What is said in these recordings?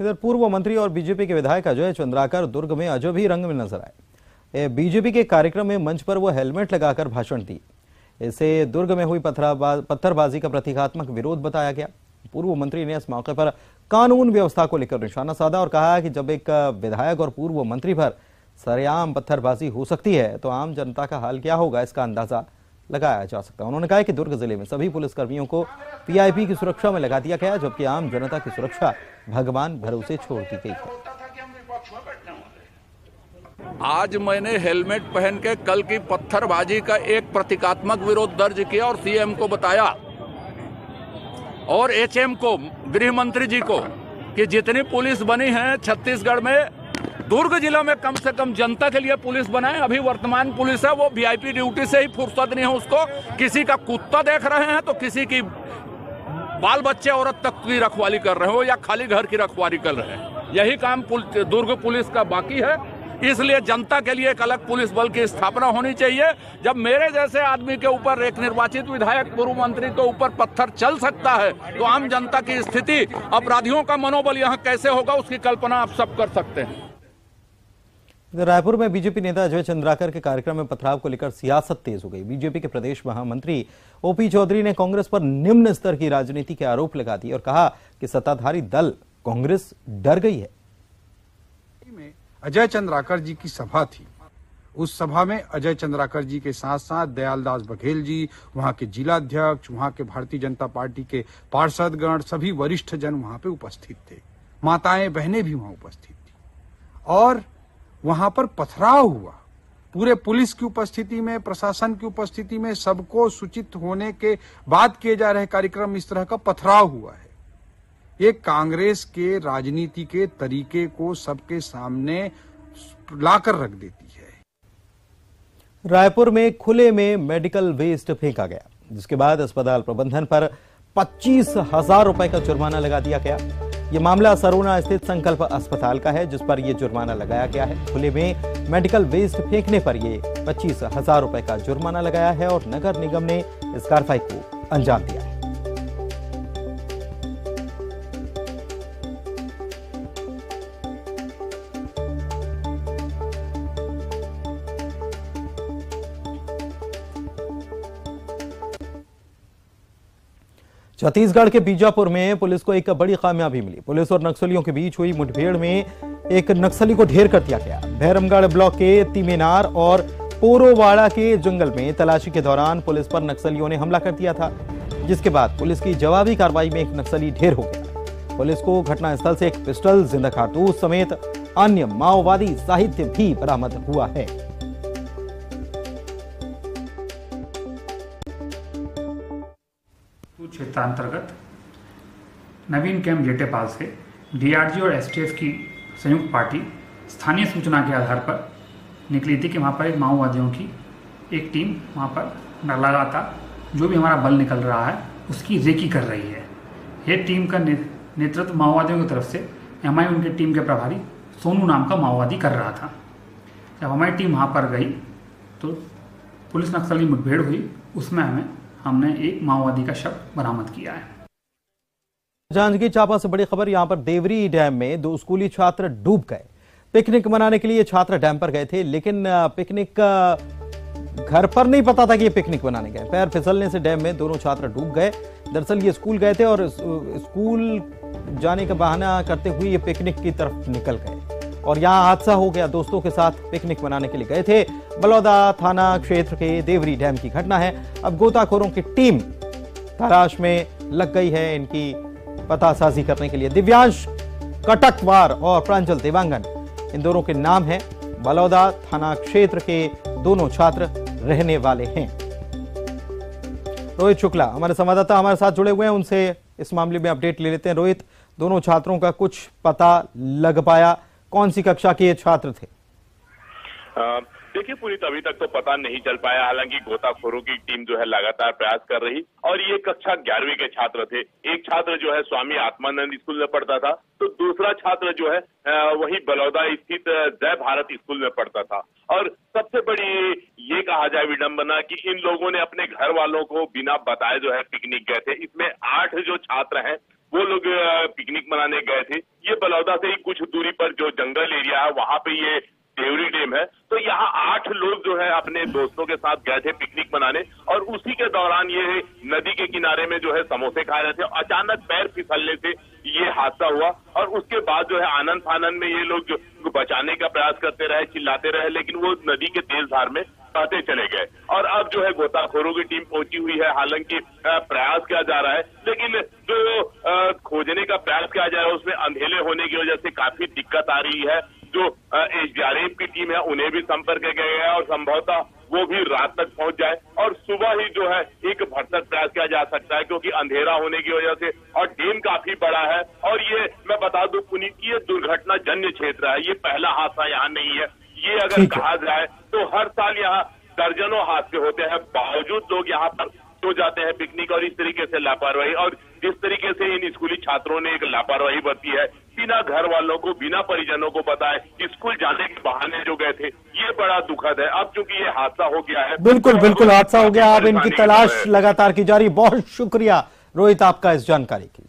इधर पूर्व मंत्री और बीजेपी के विधायक अजय चंद्राकर दुर्ग में अजब ही रंग में नजर आए। बीजेपी के कार्यक्रम में मंच पर वो हेलमेट लगाकर भाषण दिए। इसे दुर्ग में हुई पत्थरबाजी का प्रतीकात्मक विरोध बताया गया। पूर्व मंत्री ने इस मौके पर कानून व्यवस्था को लेकर निशाना साधा और कहा कि जब एक विधायक और पूर्व मंत्री पर सरेआम पत्थरबाजी हो सकती है तो आम जनता का हाल क्या होगा, इसका अंदाजा लगाया जा सकता है। उन्होंने कहा कि दुर्ग जिले में सभी पुलिसकर्मियों को वीआईपी की सुरक्षा में लगा दिया गया, जबकि आम जनता की सुरक्षा भगवान भरोसे छोड़ दी गई है। आज मैंने हेलमेट पहन के कल की पत्थरबाजी का एक प्रतीकात्मक विरोध दर्ज किया और सीएम को बताया और एचएम को, गृह मंत्री जी को, कि जितनी पुलिस बनी है छत्तीसगढ़ में, दुर्ग जिला में कम से कम जनता के लिए पुलिस बनाए। अभी वर्तमान पुलिस है वो वीआईपी ड्यूटी से ही फुर्सत नहीं है उसको। किसी का कुत्ता देख रहे हैं तो किसी की बाल बच्चे औरत तक की रखवाली कर रहे हो या खाली घर की रखवाली कर रहे हैं। यही काम दुर्ग पुलिस का बाकी है। इसलिए जनता के लिए एक अलग पुलिस बल की स्थापना होनी चाहिए। जब मेरे जैसे आदमी के ऊपर, एक निर्वाचित विधायक पूर्व मंत्री के ऊपर पत्थर चल सकता है तो आम जनता की स्थिति, अपराधियों का मनोबल यहाँ कैसे होगा, उसकी कल्पना आप सब कर सकते हैं। रायपुर में बीजेपी नेता अजय चंद्राकर के कार्यक्रम में पथराव को लेकर सियासत तेज हो गई। बीजेपी के प्रदेश महामंत्री ओपी चौधरी ने कांग्रेस पर निम्न स्तर की राजनीति के आरोप लगा दिए और कहा कि सत्ताधारी दल कांग्रेस डर गई है। अजय चंद्राकर जी की सभा थी। उस सभा में अजय चंद्राकर जी के साथ साथ दयालदास बघेल जी, वहां के जिलाध्यक्ष, वहां के भारतीय जनता पार्टी के पार्षदगण, सभी वरिष्ठ जन वहां पे उपस्थित थे। माताएं बहनें भी वहां उपस्थित थी और वहां पर पथराव हुआ। पूरे पुलिस की उपस्थिति में, प्रशासन की उपस्थिति में, सबको सूचित होने के बाद किए जा रहे कार्यक्रम इस तरह का पथराव हुआ है। ये कांग्रेस के राजनीति के तरीके को सबके सामने लाकर रख देती है। रायपुर में खुले में मेडिकल वेस्ट फेंका गया, जिसके बाद अस्पताल प्रबंधन पर 25,000 रुपए का जुर्माना लगा दिया गया। यह मामला सरोना स्थित संकल्प अस्पताल का है, जिस पर यह जुर्माना लगाया गया है। खुले में मेडिकल वेस्ट फेंकने पर यह 25,000 रुपए का जुर्माना लगाया है और नगर निगम ने इस कार्रवाई को अंजाम दिया है। छत्तीसगढ़ के बीजापुर में पुलिस को एक बड़ी कामयाबी मिली। पुलिस और नक्सलियों के बीच हुई मुठभेड़ में एक नक्सली को ढेर कर दिया गया। भैरमगढ़ ब्लॉक के तिमेनार और पोरोवाड़ा के जंगल में तलाशी के दौरान पुलिस पर नक्सलियों ने हमला कर दिया था, जिसके बाद पुलिस की जवाबी कार्रवाई में एक नक्सली ढेर हो गया। पुलिस को घटनास्थल से एक पिस्टल, जिंदा कारतूस समेत अन्य माओवादी साहित्य भी बरामद हुआ है। क्षेत्रांतर्गत नवीन कैंप जेटेपाल से डीआरजी और एसटीएफ की संयुक्त पार्टी स्थानीय सूचना के आधार पर निकली थी कि वहाँ पर एक माओवादियों की एक टीम वहाँ पर लगातार जो भी हमारा बल निकल रहा है उसकी रेकी कर रही है। ये टीम का नेतृत्व माओवादियों की तरफ से हमारी उनकी टीम के प्रभारी सोनू नाम का माओवादी कर रहा था। जब हमारी टीम वहाँ पर गई तो पुलिस नक्सली मुठभेड़ हुई, उसमें हमने एक माओवादी का शव बरामद किया है। जांजगीर चांपा से बड़ी खबर, यहां पर देवरी डैम में 2 स्कूली छात्र डूब गए। पिकनिक मनाने के लिए छात्र डैम पर गए थे, लेकिन पिकनिक घर पर नहीं पता था कि ये पिकनिक मनाने गए। पैर फिसलने से डैम में दोनों छात्र डूब गए। दरअसल ये स्कूल गए थे और स्कूल जाने का बहाना करते हुए ये पिकनिक की तरफ निकल गए और यहां हादसा हो गया। दोस्तों के साथ पिकनिक मनाने के लिए गए थे। बलौदा थाना क्षेत्र के देवरी डैम की घटना है। अब गोताखोरों की टीम तलाश में लग गई है इनकी पतासाजी करने के लिए। दिव्यांश कटकवार और प्रांजल देवांगन इन दोनों के नाम हैं। बलौदा थाना क्षेत्र के दोनों छात्र रहने वाले हैं। रोहित शुक्ला हमारे संवाददाता हमारे साथ जुड़े हुए हैं, उनसे इस मामले में अपडेट ले लेते हैं। रोहित, दोनों छात्रों का कुछ पता लग पाया? कौन सी कक्षा के ये छात्र थे? देखिए पुनीत, अभी तक तो पता नहीं चल पाया। हालांकि गोताखोरों की टीम जो है लगातार प्रयास कर रही और ये कक्षा 11वीं के छात्र थे। एक छात्र जो है स्वामी आत्मानंद स्कूल में पढ़ता था, तो दूसरा छात्र जो है वही बलौदा स्थित जय भारत स्कूल में पढ़ता था। और सबसे बड़ी ये कहा जाए विडंबना कि इन लोगों ने अपने घर वालों को बिना बताए जो है पिकनिक गए थे। इसमें 8 जो छात्र हैं वो लोग पिकनिक मनाने गए थे। ये बलौदा से ही कुछ दूरी पर जो जंगल एरिया है वहां पे ये देवरी डैम है। तो यहाँ 8 लोग जो है अपने दोस्तों के साथ गए थे पिकनिक मनाने और उसी के दौरान ये नदी के किनारे में जो है समोसे खा रहे थे। अचानक पैर फिसलने से ये हादसा हुआ और उसके बाद जो है आनंद फानंद में ये लोग बचाने का प्रयास करते रहे, चिल्लाते रहे, लेकिन वो नदी के तेज धार में बहते चले गए। और अब जो है गोताखोरों की टीम पहुंची हुई है। हालांकि प्रयास किया जा रहा है, लेकिन जो खोजने का प्रयास किया जा रहा है उसमें अंधेरे होने की वजह से काफी दिक्कत आ रही है। जो एसडीआरएफ की टीम है उन्हें भी संपर्क किया गया है और संभवतः वो भी रात तक पहुंच जाए और सुबह ही जो है एक भरसक प्रयास किया जा सकता है, क्योंकि अंधेरा होने की वजह से और डैम काफी बड़ा है। और ये मैं बता दूं पुनीत की ये दुर्घटना जन्य क्षेत्र है, ये पहला हादसा यहाँ नहीं है। ये अगर कहा जाए तो हर साल यहाँ दर्जनों हादसे होते हैं, बावजूद लोग यहाँ पर तो जाते हैं पिकनिक और इस तरीके से लापरवाही और जिस तरीके से इन स्कूली छात्रों ने एक लापरवाही बरती है, बिना घर वालों को बिना परिजनों को बताए स्कूल जाने के बहाने जो गए थे, ये बड़ा दुखद है। अब चूंकि ये हादसा हो गया है, बिल्कुल हादसा हो गया। अब इनकी तलाश लगातार की जा रही। बहुत शुक्रिया रोहित आपका इस जानकारी के लिए।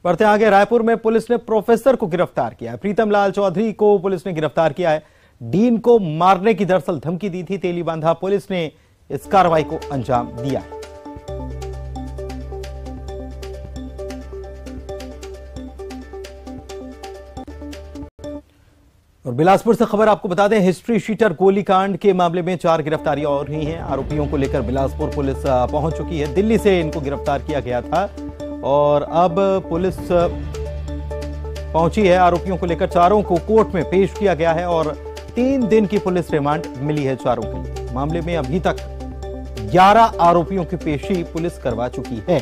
बढ़ते आगे, रायपुर में पुलिस ने प्रोफेसर को गिरफ्तार किया है। प्रीतम लाल चौधरी को पुलिस ने गिरफ्तार किया है। डीन को मारने की दरअसल धमकी दी थी। तेलीबांधा पुलिस ने इस कार्रवाई को अंजाम दिया है। और बिलासपुर से खबर आपको बता दें, हिस्ट्री शीटर गोलीकांड के मामले में 4 गिरफ्तारियां और हुई हैं। आरोपियों को लेकर बिलासपुर पुलिस पहुंच चुकी है। दिल्ली से इनको गिरफ्तार किया गया था और अब पुलिस पहुंची है। आरोपियों को लेकर चारों को कोर्ट में पेश किया गया है और 3 दिन की पुलिस रिमांड मिली है चारों के लिए। मामले में अभी तक 11 आरोपियों की पेशी पुलिस करवा चुकी है।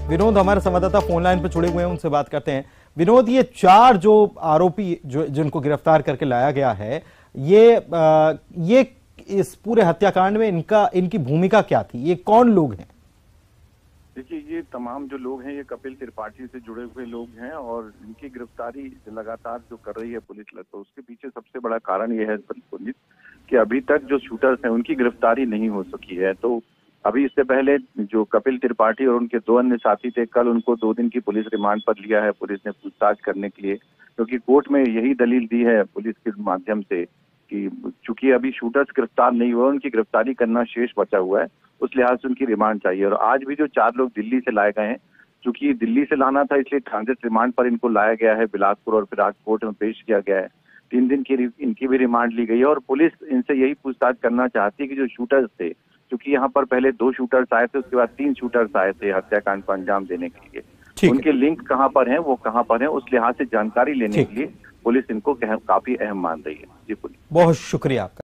विनोद हमारे संवाददाता फोन लाइन पर जुड़े हुए हैं, उनसे बात करते हैं। विनोद, ये 4 जो आरोपी जिनको गिरफ्तार करके लाया गया है, ये इस पूरे हत्याकांड में इनकी भूमिका क्या थी? ये कौन लोग हैं? देखिए, ये तमाम जो लोग हैं ये कपिल त्रिपाठी से जुड़े हुए लोग हैं और इनकी गिरफ्तारी लगातार जो कर रही है पुलिस, तो उसके पीछे सबसे बड़ा कारण ये है पुलिस कि अभी तक जो शूटर्स हैं उनकी गिरफ्तारी नहीं हो सकी है। तो अभी इससे पहले जो कपिल त्रिपाठी और उनके 2 अन्य साथी थे, कल उनको 2 दिन की पुलिस रिमांड पर लिया है पुलिस ने पूछताछ करने के लिए, क्योंकि कोर्ट में यही दलील दी है पुलिस के माध्यम से कि चूंकि अभी शूटर्स गिरफ्तार नहीं हुए, उनकी गिरफ्तारी करना शेष बचा हुआ है, उस लिहाज से उनकी रिमांड चाहिए। और आज भी जो 4 लोग दिल्ली से लाए गए हैं, चूंकि दिल्ली से लाना था इसलिए ट्रांजिट रिमांड पर इनको लाया गया है बिलासपुर और फिर आज कोर्ट में पेश किया गया है। 3 दिन की इनकी भी रिमांड ली गई है और पुलिस इनसे यही पूछताछ करना चाहती है कि जो शूटर्स थे, क्योंकि यहाँ पर पहले 2 शूटर्स आए थे, उसके बाद 3 शूटर्स आए थे हत्याकांड को अंजाम देने के लिए, उनके लिंक कहाँ पर हैं, वो कहाँ पर हैं, उस लिहाज से जानकारी लेने के लिए पुलिस इनको काफी अहम मान रही है। जी पुलिस, बहुत शुक्रिया आपका।